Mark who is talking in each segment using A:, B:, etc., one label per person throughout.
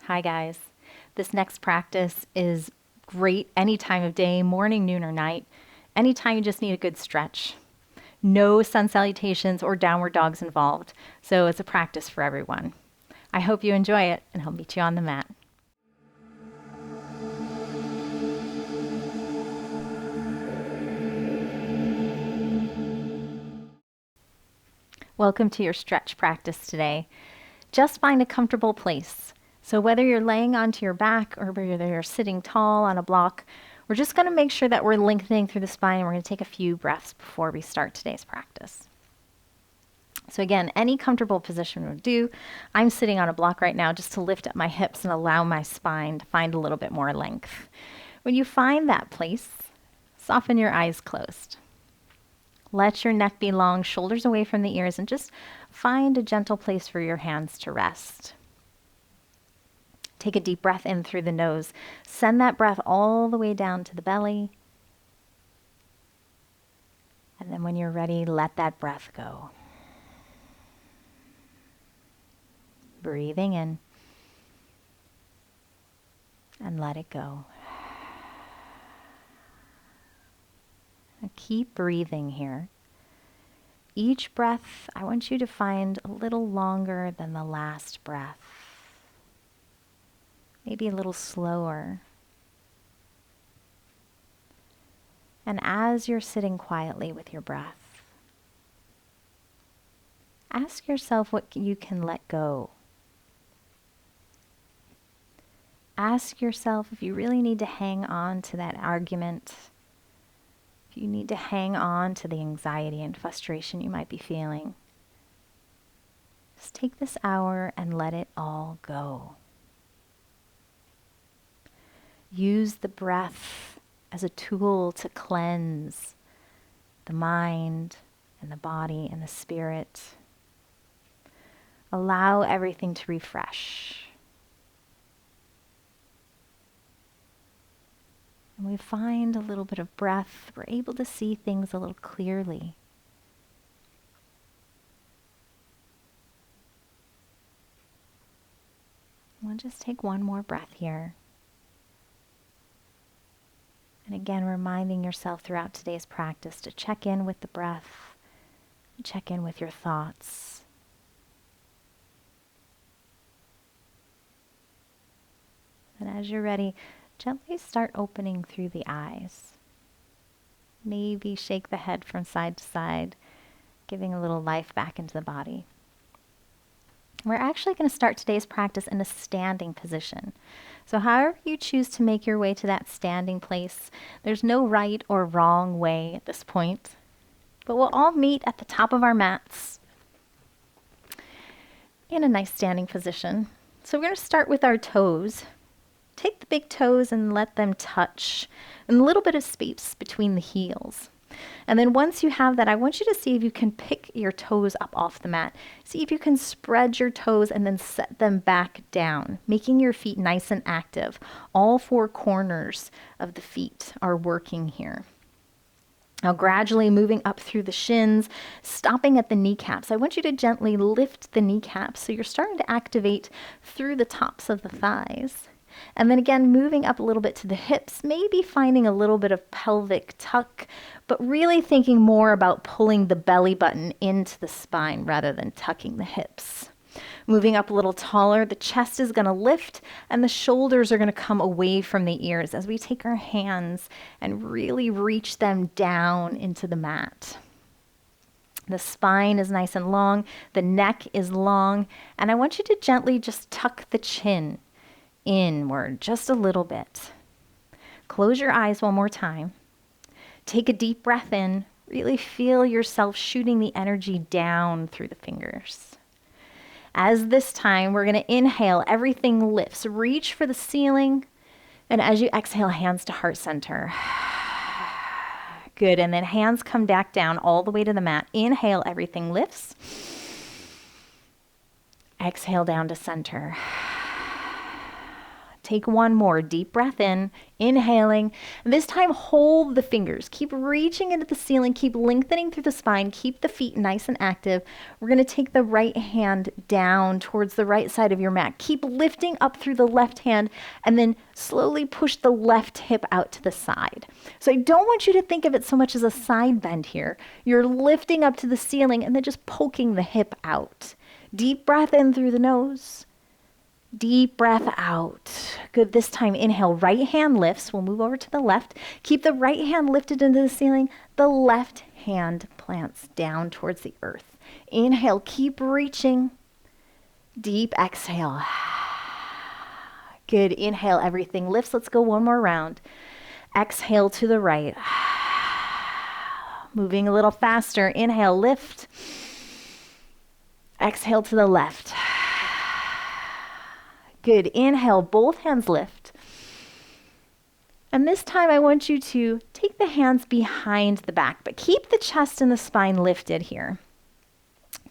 A: Hi guys. This next practice is great any time of day, morning, noon, or night. Anytime you just need a good stretch. No sun salutations or downward dogs involved, so it's a practice for everyone. I hope you enjoy it, and I'll meet you on the mat. Welcome to your stretch practice today. Just find a comfortable place. So whether you're laying onto your back or whether you're sitting tall on a block, we're just going to make sure that we're lengthening through the spine. We're going to take a few breaths before we start today's practice. So again, any comfortable position would do. I'm sitting on a block right now just to lift up my hips and allow my spine to find a little bit more length. When you find that place, soften your eyes closed. Let your neck be long, shoulders away from the ears, and just find a gentle place for your hands to rest. Take a deep breath in through the nose. Send that breath all the way down to the belly. And then when you're ready, let that breath go. Breathing in. And let it go. Now keep breathing here. Each breath, I want you to find a little longer than the last breath. Maybe a little slower. And as you're sitting quietly with your breath, ask yourself what you can let go. Ask yourself if you really need to hang on to that argument, if you need to hang on to the anxiety and frustration you might be feeling. Just take this hour and let it all go. Use the breath as a tool to cleanse the mind and the body and the spirit. Allow everything to refresh. And we find a little bit of breath, we're able to see things a little clearly. We'll just take one more breath here. And again, reminding yourself throughout today's practice to check in with the breath, check in with your thoughts. And as you're ready, gently start opening through the eyes. Maybe shake the head from side to side, giving a little life back into the body. We're actually going to start today's practice in a standing position. So however you choose to make your way to that standing place, there's no right or wrong way at this point. But we'll all meet at the top of our mats in a nice standing position. So we're going to start with our toes. Take the big toes and let them touch, and a little bit of space between the heels. And then once you have that, I want you to see if you can pick your toes up off the mat. See if you can spread your toes and then set them back down, making your feet nice and active. All four corners of the feet are working here. Now gradually moving up through the shins, stopping at the kneecaps. I want you to gently lift the kneecaps so you're starting to activate through the tops of the thighs. And then again, moving up a little bit to the hips, maybe finding a little bit of pelvic tuck, but really thinking more about pulling the belly button into the spine rather than tucking the hips. Moving up a little taller, the chest is going to lift and the shoulders are going to come away from the ears as we take our hands and really reach them down into the mat. The spine is nice and long, the neck is long, and I want you to gently just tuck the chin inward just a little bit. Close your eyes one more time. Take a deep breath in. Really feel yourself shooting the energy down through the fingers. As this time, we're going to inhale, everything lifts. Reach for the ceiling. And as you exhale, hands to heart center. Good. And then hands come back down all the way to the mat. Inhale, everything lifts. Exhale down to center. Take one more deep breath in, inhaling. And this time, hold the fingers. Keep reaching into the ceiling. Keep lengthening through the spine. Keep the feet nice and active. We're going to take the right hand down towards the right side of your mat. Keep lifting up through the left hand and then slowly push the left hip out to the side. So I don't want you to think of it so much as a side bend here. You're lifting up to the ceiling and then just poking the hip out. Deep breath in through the nose. Deep breath out. Good. This time, inhale, right hand lifts. We'll move over to the left. Keep the right hand lifted into the ceiling. The left hand plants down towards the earth. Inhale, keep reaching. Deep exhale. Good. Inhale, everything lifts. Let's go one more round. Exhale to the right. Moving a little faster. Inhale, lift. Exhale to the left. Good. Inhale, both hands lift. And this time I want you to take the hands behind the back, but keep the chest and the spine lifted here.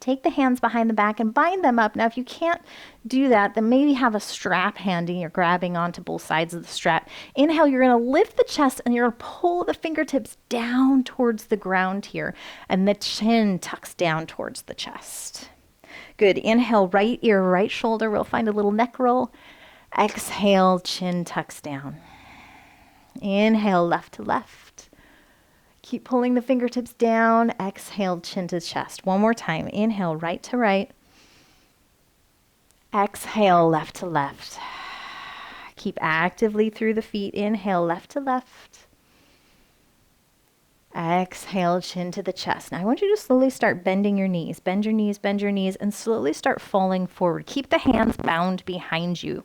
A: Take the hands behind the back and bind them up. Now, if you can't do that, then maybe have a strap handy. You're grabbing onto both sides of the strap. Inhale, you're going to lift the chest and you're going to pull the fingertips down towards the ground here. And the chin tucks down towards the chest. Good. Inhale, right ear, right shoulder. We'll find a little neck roll. Exhale, chin tucks down. Inhale, left to left. Keep pulling the fingertips down. Exhale, chin to chest. One more time. Inhale, right to right. Exhale, left to left. Keep actively through the feet. Inhale, left to left. Exhale, chin to the chest. Now I want you to slowly start bending your knees. Bend your knees, and slowly start falling forward. Keep the hands bound behind you.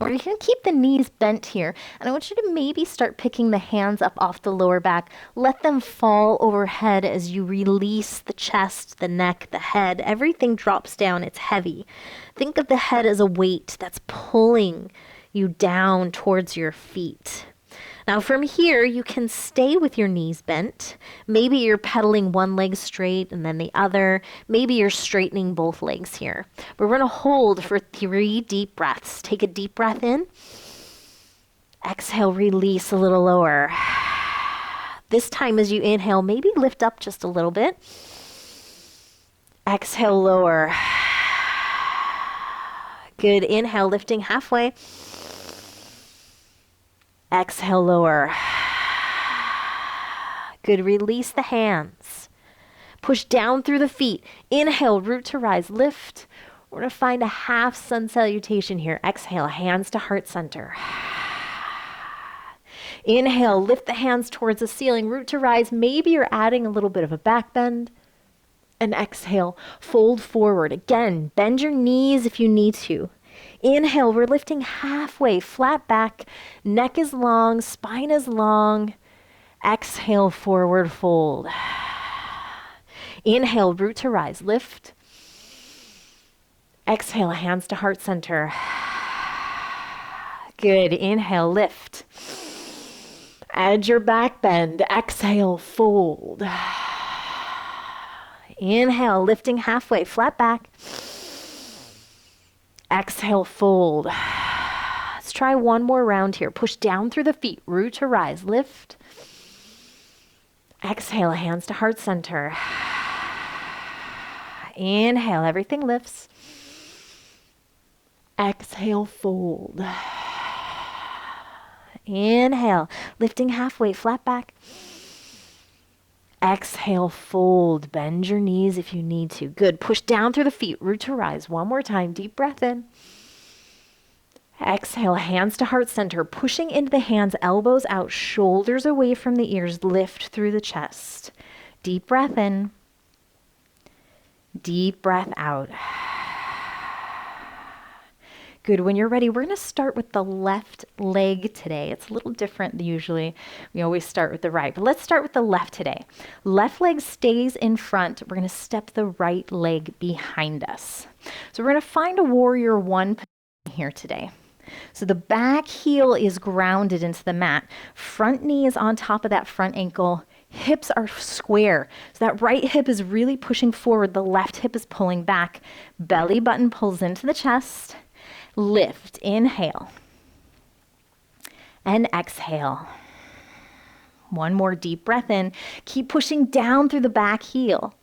A: Or you can keep the knees bent here. And I want you to maybe start picking the hands up off the lower back. Let them fall overhead as you release the chest, the neck, the head. Everything drops down. It's heavy. Think of the head as a weight that's pulling you down towards your feet. Now from here, you can stay with your knees bent. Maybe you're pedaling one leg straight and then the other. Maybe you're straightening both legs here. But we're going to hold for 3 deep breaths. Take a deep breath in. Exhale, release a little lower. This time as you inhale, maybe lift up just a little bit. Exhale, lower. Good. Inhale, lifting halfway. Exhale, lower. Good. Release the hands. Push down through the feet. Inhale, root to rise, lift. We're going to find a half sun salutation here. Exhale, hands to heart center. Inhale, lift the hands towards the ceiling, root to rise. Maybe you're adding a little bit of a back bend. And exhale, fold forward. Again, bend your knees if you need to. Inhale, we're lifting halfway, flat back, neck is long, spine is long. Exhale, forward fold. Inhale, root to rise, lift. Exhale, hands to heart center. Good. Inhale, lift. Add your back bend. Exhale, fold. Inhale, lifting halfway, flat back. Exhale, fold. Let's try one more round here. Push down through the feet, root to rise, lift. Exhale, hands to heart center. Inhale, everything lifts. Exhale, fold. Inhale, lifting halfway, flat back. Exhale, fold. Bend your knees if you need to. Good. Push down through the feet, root to rise. One more time. Deep breath in. Exhale, hands to heart center. Pushing into the hands, elbows out, shoulders away from the ears. Lift through the chest. Deep breath in. Deep breath out. Good. When you're ready, we're going to start with the left leg today. It's a little different than usually. We always start with the right, but let's start with the left today. Left leg stays in front. We're going to step the right leg behind us. So we're going to find a warrior one position here today. So the back heel is grounded into the mat. Front knee is on top of that front ankle. Hips are square. So that right hip is really pushing forward. The left hip is pulling back. Belly button pulls into the chest. Lift, inhale. And exhale. One more deep breath in. Keep pushing down through the back heel.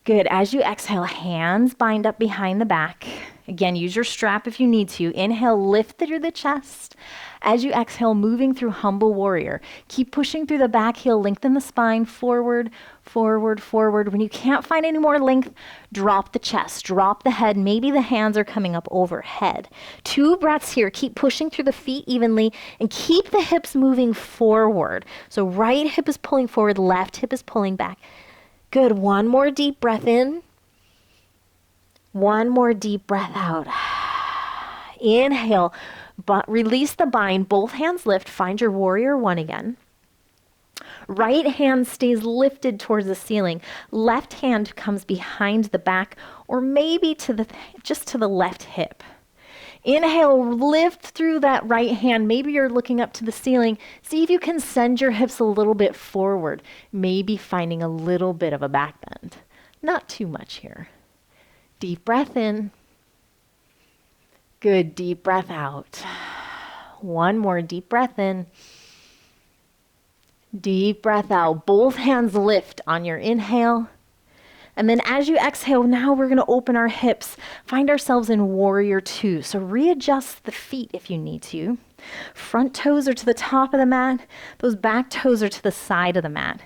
A: Good. As you exhale, hands bind up behind the back. Again, use your strap if you need to. Inhale, lift through the chest. As you exhale, moving through humble warrior. Keep pushing through the back heel, lengthen the spine, forward, forward, forward. When you can't find any more length, drop the chest, drop the head. Maybe the hands are coming up overhead. 2 breaths here. Keep pushing through the feet evenly and keep the hips moving forward. So right hip is pulling forward, left hip is pulling back. Good. One more deep breath in. One more deep breath out. Inhale, but release the bind. Both hands lift. Find your warrior 1 again. Right hand stays lifted towards the ceiling. Left hand comes behind the back or maybe just to the left hip. Inhale, lift through that right hand. Maybe you're looking up to the ceiling. See if you can send your hips a little bit forward. Maybe finding a little bit of a back bend. Not too much here. Deep breath in. Good. Deep breath out. One more deep breath in. Deep breath out. Both hands lift on your inhale. And then as you exhale, now we're going to open our hips. Find ourselves in warrior 2. So readjust the feet if you need to. Front toes are to the top of the mat. Those back toes are to the side of the mat.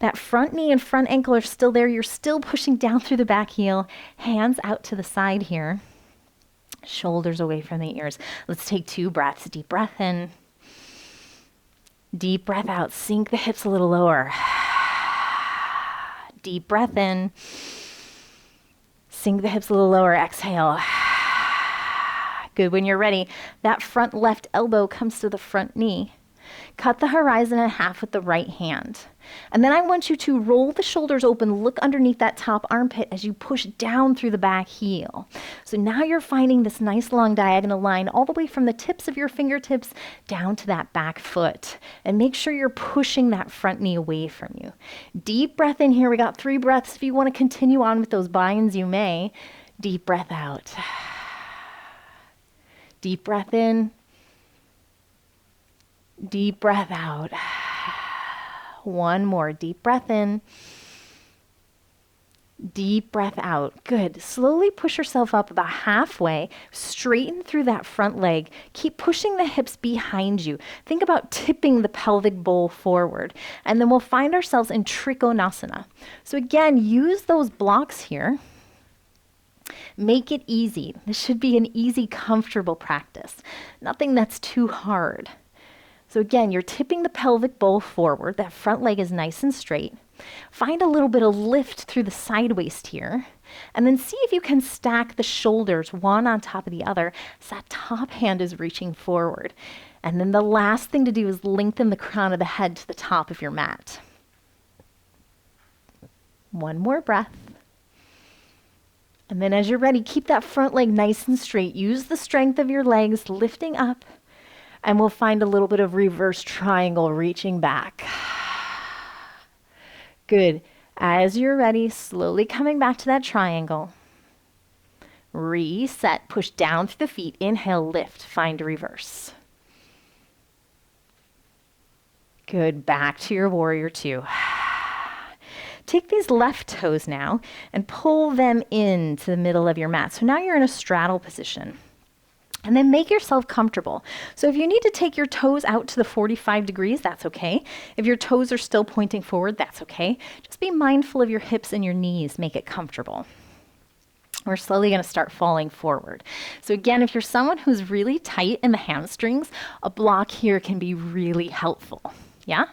A: That front knee and front ankle are still there. You're still pushing down through the back heel. Hands out to the side here. Shoulders away from the ears. Let's take 2 breaths. Deep breath in. Deep breath out. Sink the hips a little lower. Deep breath in. Sink the hips a little lower. Exhale. Good. When you're ready, that front left elbow comes to the front knee. Cut the horizon in half with the right hand. And then I want you to roll the shoulders open, look underneath that top armpit as you push down through the back heel. So now you're finding this nice long diagonal line all the way from the tips of your fingertips down to that back foot. And make sure you're pushing that front knee away from you. Deep breath in here. We got 3 breaths. If you want to continue on with those binds, you may. Deep breath out. Deep breath in. Deep breath out. One more deep breath in. Deep breath out. Good. Slowly push yourself up about halfway. Straighten through that front leg. Keep pushing the hips behind you. Think about tipping the pelvic bowl forward. And then we'll find ourselves in Trikonasana. So again, use those blocks here. Make it easy. This should be an easy, comfortable practice. Nothing that's too hard. So again, you're tipping the pelvic bowl forward. That front leg is nice and straight. Find a little bit of lift through the side waist here. And then see if you can stack the shoulders one on top of the other so that top hand is reaching forward. And then the last thing to do is lengthen the crown of the head to the top of your mat. One more breath. And then as you're ready, keep that front leg nice and straight. Use the strength of your legs lifting up. And we'll find a little bit of reverse triangle reaching back. Good. As you're ready, slowly coming back to that triangle. Reset, push down through the feet. Inhale, lift, find a reverse. Good. Back to your warrior 2. Take these left toes now and pull them into the middle of your mat. So now you're in a straddle position. And then make yourself comfortable. So if you need to take your toes out to the 45 degrees, that's okay. If your toes are still pointing forward, that's okay. Just be mindful of your hips and your knees. Make it comfortable. We're slowly going to start falling forward. So again, if you're someone who's really tight in the hamstrings, a block here can be really helpful. Yeah?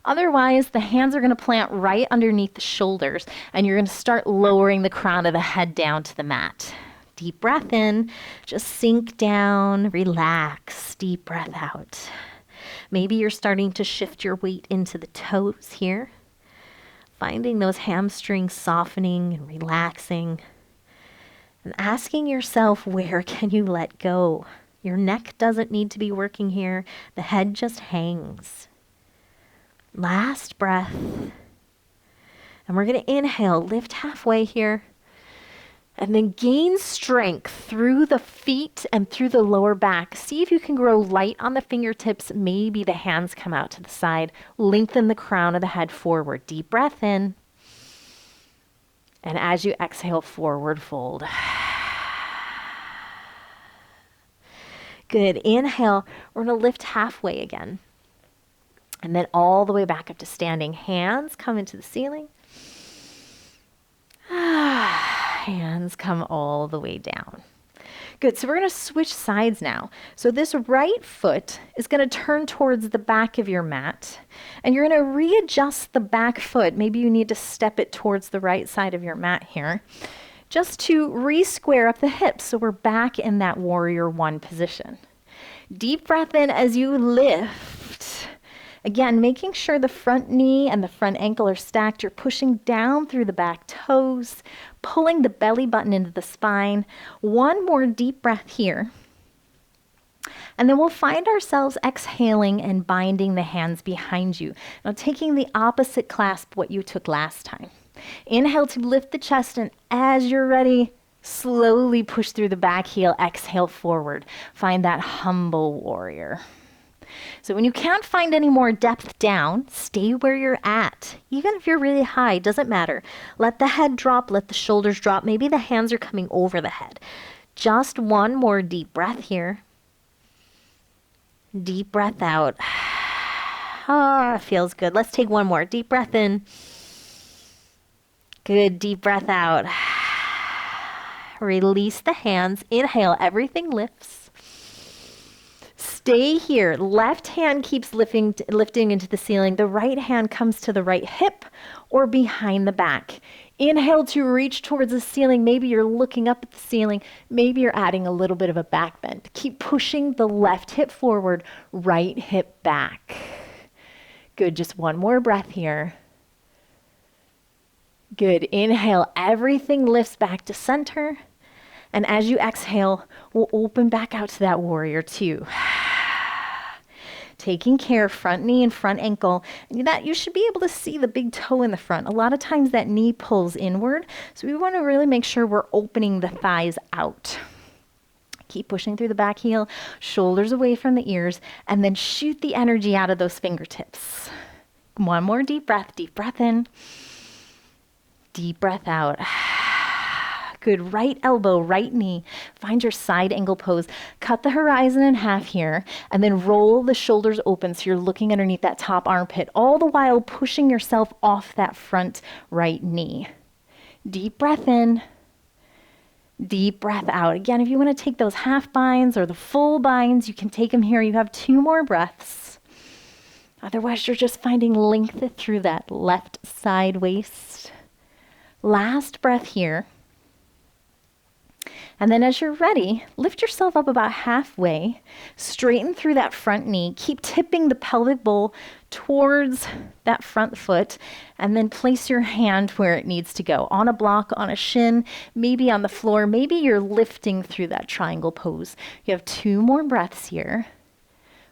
A: Otherwise, the hands are going to plant right underneath the shoulders, and you're going to start lowering the crown of the head down to the mat. Deep breath in, just sink down, relax, deep breath out. Maybe you're starting to shift your weight into the toes here, finding those hamstrings softening and relaxing, and asking yourself, where can you let go? Your neck doesn't need to be working here. The head just hangs. Last breath. And we're going to inhale, lift halfway here. And then gain strength through the feet and through the lower back. See if you can grow light on the fingertips. Maybe the hands come out to the side. Lengthen the crown of the head forward. Deep breath in. And as you exhale, forward fold. Good. Inhale. We're going to lift halfway again. And then all the way back up to standing. Hands come into the ceiling. Hands come all the way down. Good. So we're going to switch sides now. So this right foot is going to turn towards the back of your mat. And you're going to readjust the back foot. Maybe you need to step it towards the right side of your mat here, just to re-square up the hips. So we're back in that warrior one position. Deep breath in as you lift. Again, making sure the front knee and the front ankle are stacked. You're pushing down through the back toes, pulling the belly button into the spine. One more deep breath here. And then we'll find ourselves exhaling and binding the hands behind you. Now taking the opposite clasp what you took last time. Inhale to lift the chest, and as you're ready, slowly push through the back heel. Exhale forward. Find that humble warrior. So when you can't find any more depth down, stay where you're at. Even if you're really high, doesn't matter. Let the head drop, let the shoulders drop. Maybe the hands are coming over the head. Just one more deep breath here. Deep breath out. Ah, feels good. Let's take one more. Deep breath in. Good. Deep breath out. Release the hands. Inhale. Everything lifts. Stay here. Left hand keeps lifting into the ceiling. The right hand comes to the right hip or behind the back. Inhale to reach towards the ceiling. Maybe you're looking up at the ceiling. Maybe you're adding a little bit of a back bend. Keep pushing the left hip forward, right hip back. Good. Just one more breath here. Good. Inhale. Everything lifts back to center. And as you exhale, we'll open back out to that warrior two. Taking care, front knee and front ankle. And that you should be able to see the big toe in the front. A lot of times that knee pulls inward. So we want to really make sure we're opening the thighs out. Keep pushing through the back heel, shoulders away from the ears, and then shoot the energy out of those fingertips. One more deep breath in. Deep breath out. Good. Right elbow, right knee. Find your side angle pose. Cut the horizon in half here, and then roll the shoulders open so you're looking underneath that top armpit, all the while pushing yourself off that front right knee. Deep breath in. Deep breath out. Again, if you want to take those half binds or the full binds, you can take them here. You have 2 more breaths. Otherwise, you're just finding length through that left side waist. Last breath here. And then as you're ready, lift yourself up about halfway, straighten through that front knee, keep tipping the pelvic bowl towards that front foot, and then place your hand where it needs to go, on a block, on a shin, maybe on the floor. Maybe you're lifting through that triangle pose. You have 2 more breaths here.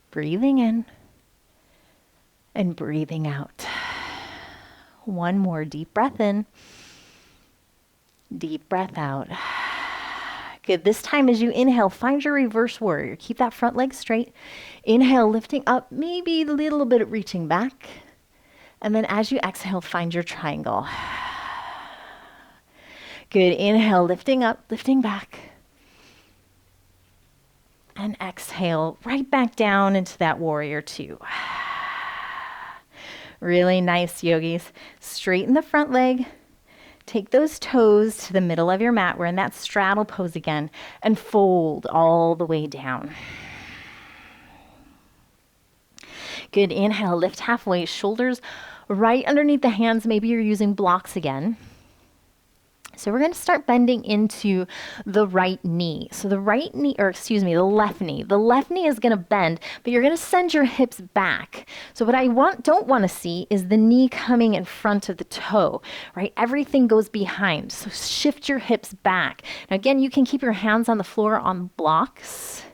A: Breathing in and breathing out. One more deep breath in, deep breath out. Good. This time as you inhale, find your reverse warrior. Keep that front leg straight. Inhale, lifting up, maybe a little bit of reaching back. And then as you exhale, find your triangle. Good. Inhale, lifting up, lifting back. And exhale, right back down into that warrior two. Really nice, yogis. Straighten the front leg. Take those toes to the middle of your mat. We're in that straddle pose again. And fold all the way down. Good. Inhale, lift halfway. Shoulders right underneath the hands. Maybe you're using blocks again. So we're going to start bending into the right knee. So the left knee. The left knee is going to bend, but you're going to send your hips back. So what I don't want to see is the knee coming in front of the toe, right? Everything goes behind. So shift your hips back. Now again, you can keep your hands on the floor on blocks.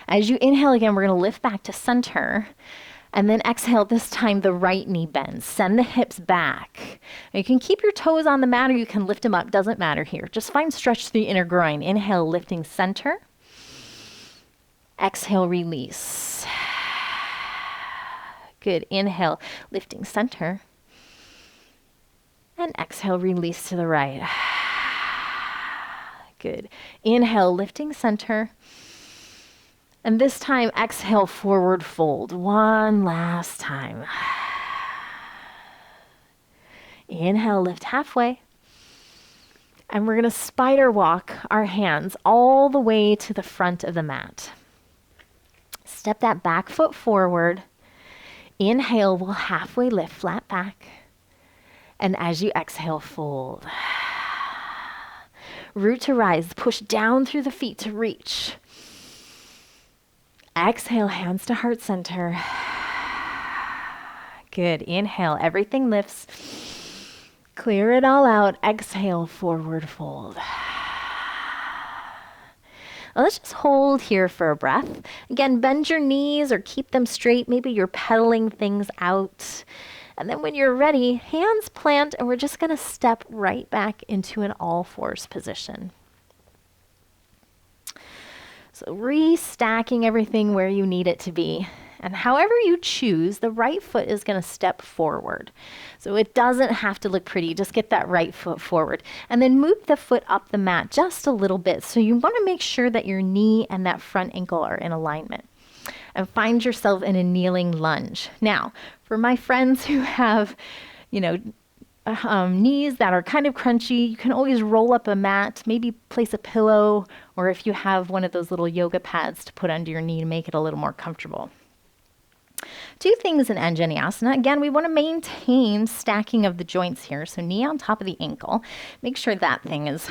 A: As you inhale again, we're going to lift back to center. And then exhale, this time the right knee bends. Send the hips back. And you can keep your toes on the mat or you can lift them up. Doesn't matter here. Just find stretch through the inner groin. Inhale, lifting center. Exhale, release. Good. Inhale, lifting center. And exhale, release to the right. Good. Inhale, lifting center. And this time, exhale, forward fold. One last time. Inhale, lift halfway. And we're going to spider walk our hands all the way to the front of the mat. Step that back foot forward. Inhale, we'll halfway lift, flat back. And as you exhale, fold. Root to rise, push down through the feet to reach. Exhale, hands to heart center. Good. Inhale, everything lifts. Clear it all out. Exhale, forward fold. Now let's just hold here for a breath. Again, bend your knees or keep them straight. Maybe you're pedaling things out. And then when you're ready, hands plant, and we're just going to step right back into an all fours position. So restacking everything where you need it to be. And however you choose, the right foot is going to step forward. So it doesn't have to look pretty. Just get that right foot forward. And then move the foot up the mat just a little bit. So you want to make sure that your knee and that front ankle are in alignment. And find yourself in a kneeling lunge. Now, for my friends who have, knees that are kind of crunchy, you can always roll up a mat, maybe place a pillow, or if you have one of those little yoga pads to put under your knee to make it a little more comfortable. Two things in Anjaneyasana. Again, we want to maintain stacking of the joints here. So knee on top of the ankle. Make sure that thing is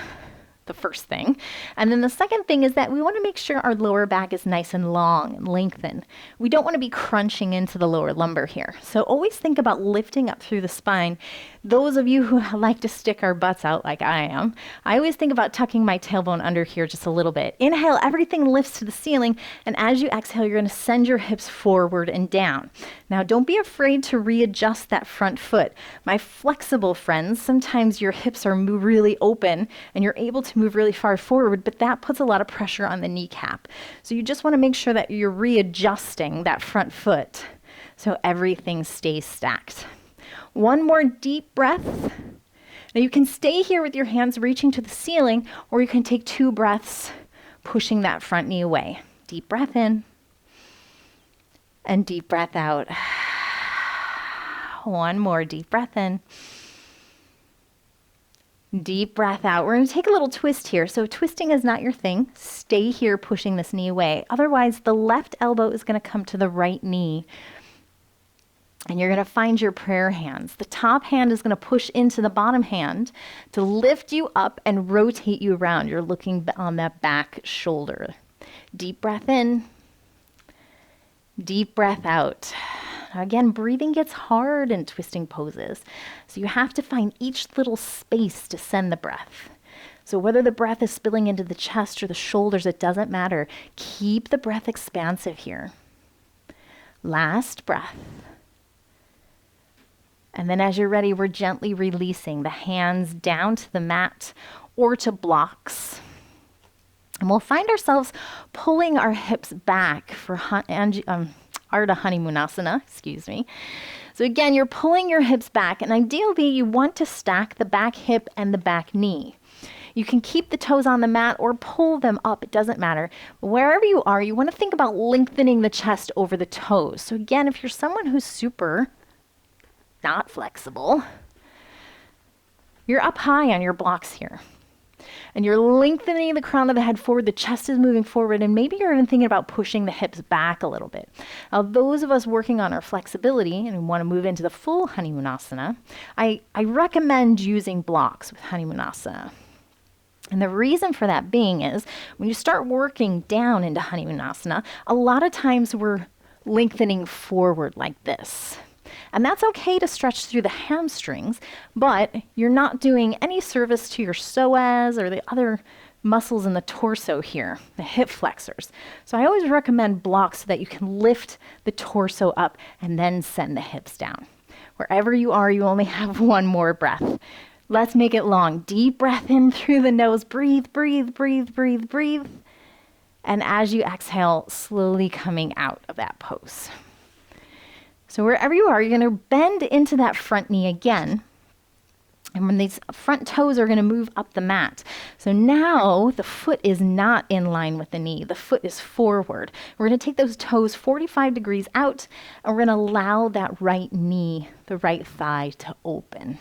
A: the first thing. And then the second thing is that we want to make sure our lower back is nice and long and lengthened. We don't want to be crunching into the lower lumbar here. So always think about lifting up through the spine. Those of you who like to stick our butts out like I am, I always think about tucking my tailbone under here just a little bit. Inhale, everything lifts to the ceiling. And as you exhale, you're going to send your hips forward and down. Now, don't be afraid to readjust that front foot. My flexible friends, sometimes your hips are really open and you're able to move really far forward, but that puts a lot of pressure on the kneecap. So you just want to make sure that you're readjusting that front foot so everything stays stacked. One more deep breath. Now you can stay here with your hands reaching to the ceiling, or you can take 2 breaths, pushing that front knee away. Deep breath in and deep breath out. One more deep breath in. Deep breath out. We're going to take a little twist here. So if twisting is not your thing, stay here pushing this knee away. Otherwise, the left elbow is going to come to the right knee. And you're going to find your prayer hands. The top hand is going to push into the bottom hand to lift you up and rotate you around. You're looking on that back shoulder. Deep breath in. Deep breath out. Now again, breathing gets hard in twisting poses. So you have to find each little space to send the breath. So whether the breath is spilling into the chest or the shoulders, it doesn't matter. Keep the breath expansive here. Last breath. And then as you're ready, we're gently releasing the hands down to the mat or to blocks. And we'll find ourselves pulling our hips back for Ardha Honeymoonasana, So again, you're pulling your hips back, and ideally you want to stack the back hip and the back knee. You can keep the toes on the mat or pull them up, it doesn't matter. Wherever you are, you want to think about lengthening the chest over the toes. So again, if you're someone who's super not flexible, you're up high on your blocks here. And you're lengthening the crown of the head forward, the chest is moving forward, and maybe you're even thinking about pushing the hips back a little bit. Now, those of us working on our flexibility and want to move into the full Honeymoonasana, I recommend using blocks with Honeymoonasana. And the reason for that being is when you start working down into Honeymoonasana, a lot of times we're lengthening forward like this. And that's okay to stretch through the hamstrings, but you're not doing any service to your psoas or the other muscles in the torso here, the hip flexors. So I always recommend blocks so that you can lift the torso up and then send the hips down. Wherever you are, you only have one more breath. Let's make it long. Deep breath in through the nose. Breathe, breathe, breathe, breathe, breathe. And as you exhale, slowly coming out of that pose. So wherever you are, you're going to bend into that front knee again. And when these front toes are going to move up the mat. So now the foot is not in line with the knee. The foot is forward. We're going to take those toes 45 degrees out, and we're going to allow that right knee, the right thigh, to open.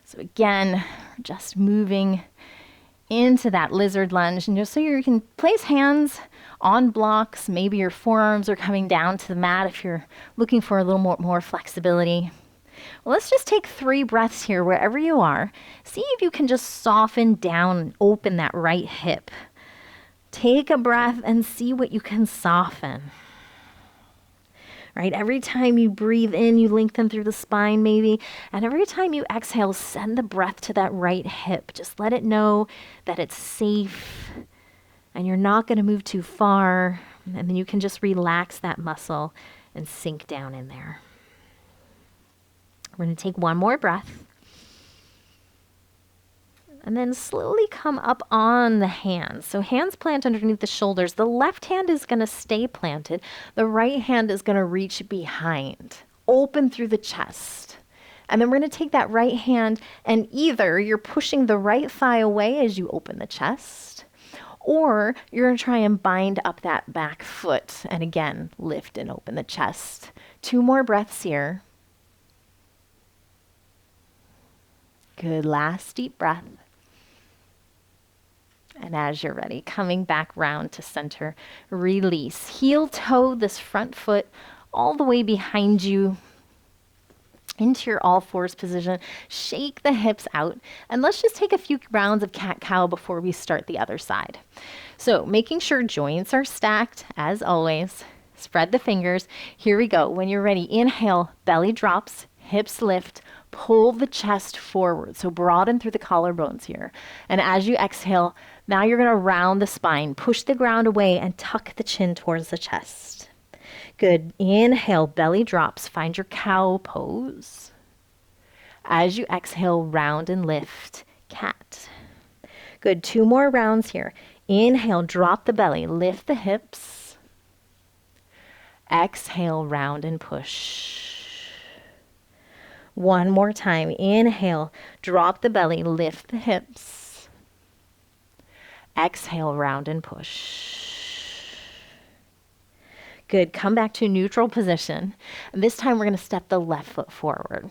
A: So again, just moving into that lizard lunge. And just so you can place hands on blocks, maybe your forearms are coming down to the mat if you're looking for a little more flexibility. Well, let's just take 3 breaths here wherever you are. See if you can just soften down and open that right hip. Take a breath and see what you can soften. Right? Every time you breathe in, you lengthen through the spine maybe. And every time you exhale, send the breath to that right hip. Just let it know that it's safe and you're not going to move too far. And then you can just relax that muscle and sink down in there. We're going to take one more breath. And then slowly come up on the hands. So hands plant underneath the shoulders. The left hand is going to stay planted. The right hand is going to reach behind. Open through the chest. And then we're going to take that right hand and either you're pushing the right thigh away as you open the chest, or you're going to try and bind up that back foot. And again, lift and open the chest. 2 more breaths here. Good, last deep breath. And as you're ready, coming back round to center, release. Heel toe this front foot all the way behind you into your all fours position. Shake the hips out. And let's just take a few rounds of cat-cow before we start the other side. So making sure joints are stacked, as always. Spread the fingers. Here we go. When you're ready, inhale, belly drops, hips lift. Pull the chest forward. So broaden through the collarbones here. And as you exhale, now you're going to round the spine. Push the ground away and tuck the chin towards the chest. Good. Inhale, belly drops. Find your cow pose. As you exhale, round and lift. Cat. Good. 2 more rounds here. Inhale, drop the belly. Lift the hips. Exhale, round and push. One more time. Inhale, drop the belly, lift the hips. Exhale, round and push. Good. Come back to neutral position. And this time we're going to step the left foot forward.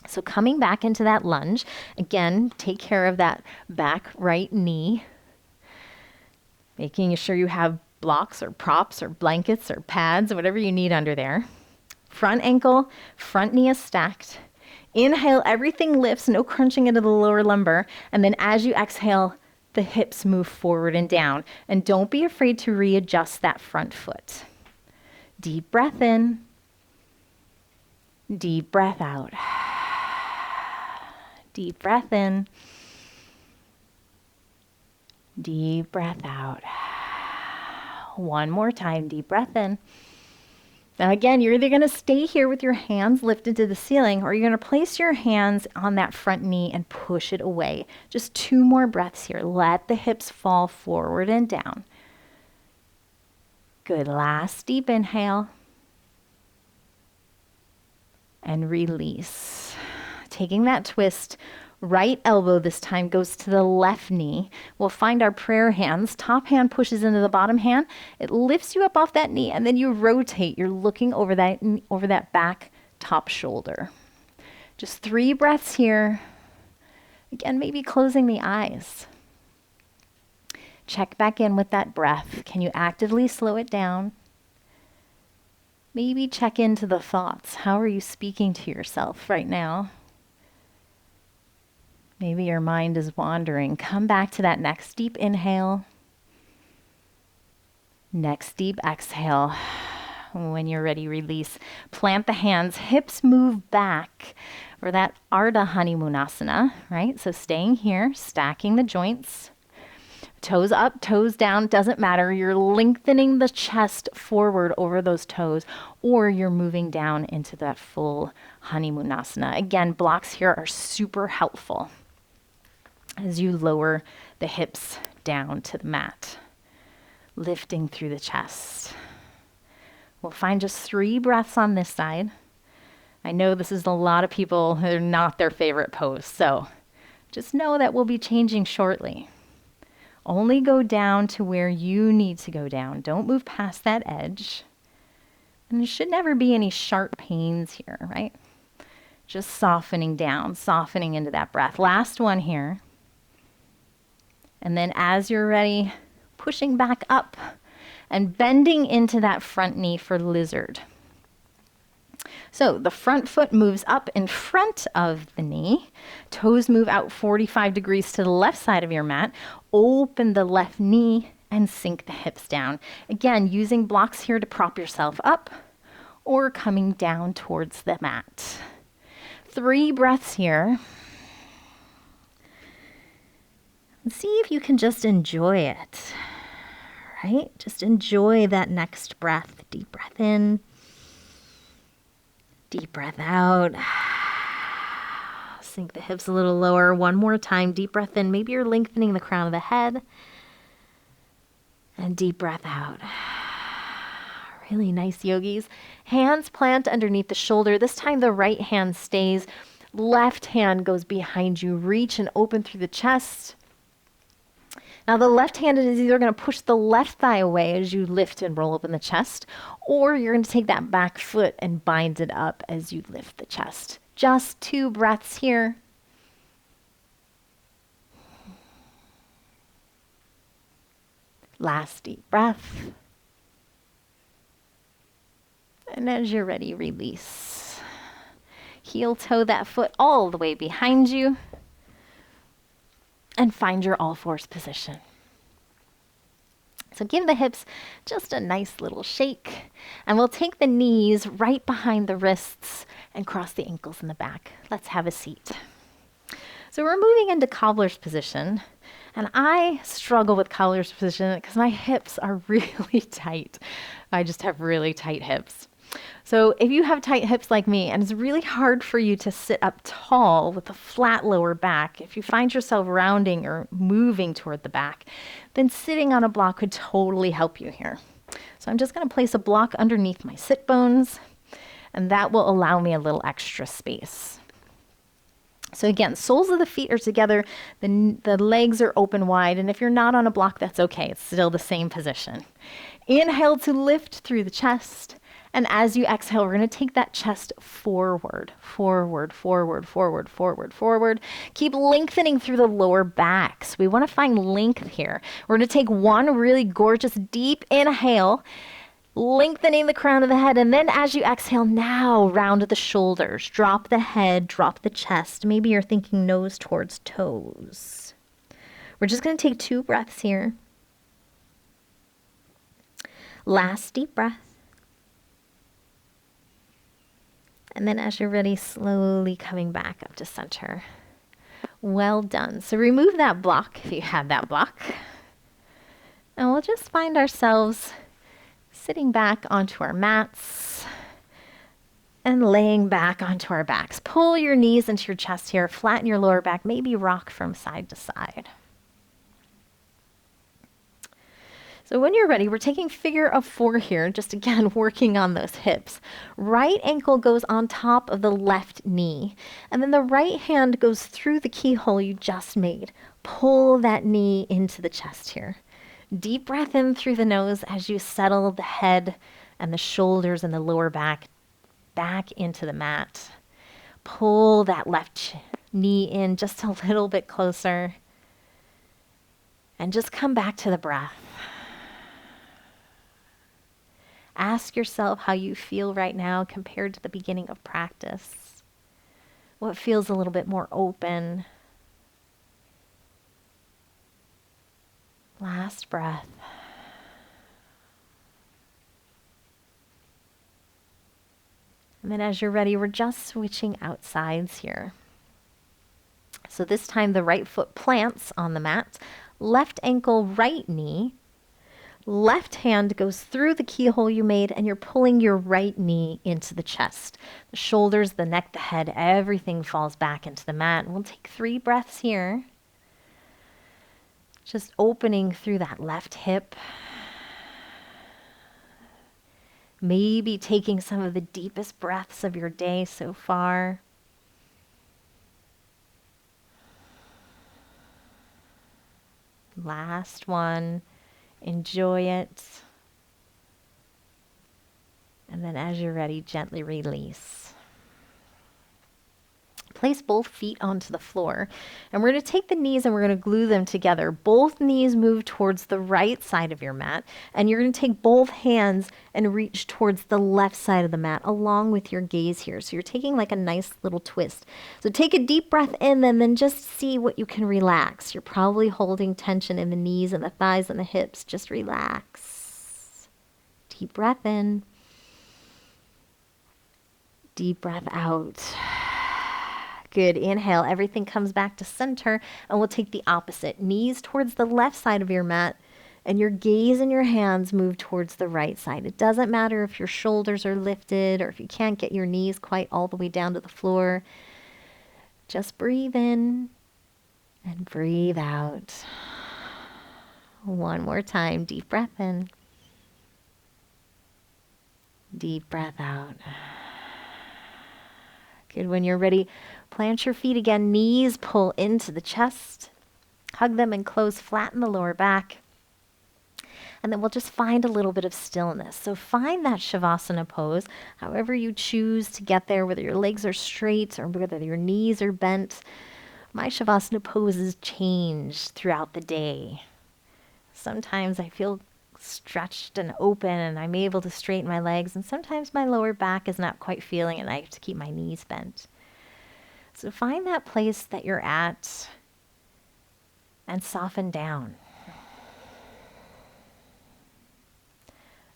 A: So coming back into that lunge, again, take care of that back right knee. Making sure you have blocks or props or blankets or pads or whatever you need under there. Front ankle, front knee is stacked. Inhale, everything lifts, no crunching into the lower lumbar. And then as you exhale, the hips move forward and down. And don't be afraid to readjust that front foot. Deep breath in. Deep breath out. Deep breath in. Deep breath out. One more time, deep breath in. Now again, you're either going to stay here with your hands lifted to the ceiling, or you're going to place your hands on that front knee and push it away. Just 2 more breaths here. Let the hips fall forward and down. Good. Last deep inhale. And release. Taking that twist, right elbow this time goes to the left knee. We'll find our prayer hands. Top hand pushes into the bottom hand. It lifts you up off that knee, and then you rotate. You're looking over that back top shoulder. Just 3 breaths here. Again, maybe closing the eyes. Check back in with that breath. Can you actively slow it down? Maybe check into the thoughts. How are you speaking to yourself right now? Maybe your mind is wandering. Come back to that next deep inhale. Next deep exhale. When you're ready, release. Plant the hands. Hips move back. or that Ardha Honeymoonasana, right? So staying here, stacking the joints, toes up, toes down, doesn't matter. You're lengthening the chest forward over those toes, or you're moving down into that full Honeymoonasana. Again, blocks here are super helpful as you lower the hips down to the mat, lifting through the chest. We'll find just 3 breaths on this side. I know this is a lot of people who are not their favorite pose, so just know that we'll be changing shortly. Only go down to where you need to go down. Don't move past that edge. And there should never be any sharp pains here, right? Just softening down, softening into that breath. Last one here. And then as you're ready, pushing back up and bending into that front knee for lizard. So the front foot moves up in front of the knee. Toes move out 45 degrees to the left side of your mat. Open the left knee and sink the hips down. Again, using blocks here to prop yourself up or coming down towards the mat. 3 breaths here. And see if you can just enjoy it, right? Just enjoy that next breath. Deep breath in. Deep breath out. Sink the hips a little lower. One more time. Deep breath in. Maybe you're lengthening the crown of the head. And deep breath out. Really nice, yogis. Hands plant underneath the shoulder. This time the right hand stays. Left hand goes behind you. Reach and open through the chest. Now the left hand is either going to push the left thigh away as you lift and roll open the chest, or you're going to take that back foot and bind it up as you lift the chest. Just 2 breaths here. Last deep breath. And as you're ready, release. Heel toe that foot all the way behind you. And find your all-fours position. So give the hips just a nice little shake. And we'll take the knees right behind the wrists and cross the ankles in the back. Let's have a seat. So we're moving into cobbler's position. And I struggle with cobbler's position because my hips are really tight. I just have really tight hips. So if you have tight hips like me, and it's really hard for you to sit up tall with a flat lower back, if you find yourself rounding or moving toward the back, then sitting on a block could totally help you here. So I'm just going to place a block underneath my sit bones, and that will allow me a little extra space. So again, soles of the feet are together, the legs are open wide, and if you're not on a block, that's okay. It's still the same position. Inhale to lift through the chest. And as you exhale, we're going to take that chest forward, forward, forward, forward, forward, forward. Keep lengthening through the lower back. So we want to find length here. We're going to take one really gorgeous deep inhale, lengthening the crown of the head. And then as you exhale, now round the shoulders. Drop the head, drop the chest. Maybe you're thinking nose towards toes. We're just going to take 2 breaths here. Last deep breath. And then as you're ready, slowly coming back up to center. Well done. So remove that block if you have that block. And we'll just find ourselves sitting back onto our mats and laying back onto our backs. Pull your knees into your chest here, flatten your lower back, maybe rock from side to side. So when you're ready, we're taking figure of 4 here, just again working on those hips. Right ankle goes on top of the left knee, and then the right hand goes through the keyhole you just made. Pull that knee into the chest here. Deep breath in through the nose as you settle the head and the shoulders and the lower back into the mat. Pull that left knee in just a little bit closer, and just come back to the breath. Ask yourself how you feel right now compared to the beginning of practice. What feels a little bit more open? Last breath. And then as you're ready, we're just switching out sides here. So this time the right foot plants on the mat, left ankle, right knee, left hand goes through the keyhole you made, and you're pulling your right knee into the chest. The shoulders, the neck, the head, everything falls back into the mat. And we'll take 3 breaths here. Just opening through that left hip. Maybe taking some of the deepest breaths of your day so far. Last one. Enjoy it. And then as you're ready, gently release. Place both feet onto the floor. And we're going to take the knees and we're going to glue them together. Both knees move towards the right side of your mat. And you're going to take both hands and reach towards the left side of the mat along with your gaze here. So you're taking like a nice little twist. So take a deep breath in and then just see what you can relax. You're probably holding tension in the knees and the thighs and the hips. Just relax. Deep breath in. Deep breath out. Good. Inhale. Everything comes back to center, and we'll take the opposite. Knees towards the left side of your mat, and your gaze and your hands move towards the right side. It doesn't matter if your shoulders are lifted or if you can't get your knees quite all the way down to the floor. Just breathe in and breathe out. One more time. Deep breath in. Deep breath out. Good. When you're ready, plant your feet again. Knees pull into the chest. Hug them and close, flatten the lower back. And then we'll just find a little bit of stillness. So find that Shavasana pose, however you choose to get there, whether your legs are straight or whether your knees are bent. My Shavasana poses change throughout the day. Sometimes I feel stretched and open and I'm able to straighten my legs, and sometimes my lower back is not quite feeling it and I have to keep my knees bent. So find that place that you're at and soften down.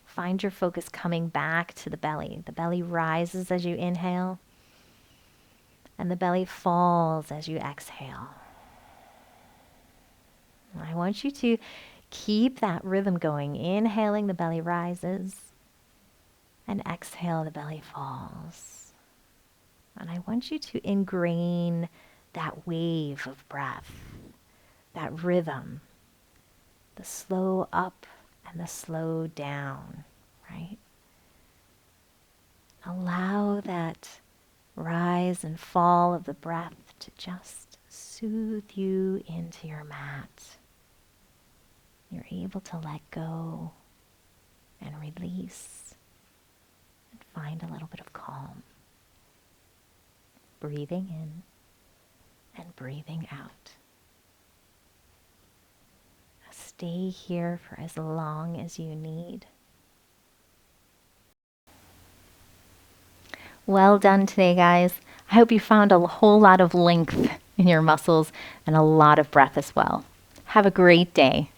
A: Find your focus coming back to the belly. The belly rises as you inhale and the belly falls as you exhale. I want you to keep that rhythm going. Inhaling, the belly rises, and exhale, the belly falls. And I want you to ingrain that wave of breath, that rhythm, the slow up and the slow down, right? Allow that rise and fall of the breath to just soothe you into your mat. You're able to let go and release and find a little bit of calm. Breathing in and breathing out. Stay here for as long as you need. Well done today, guys. I hope you found a whole lot of length in your muscles and a lot of breath as well. Have a great day.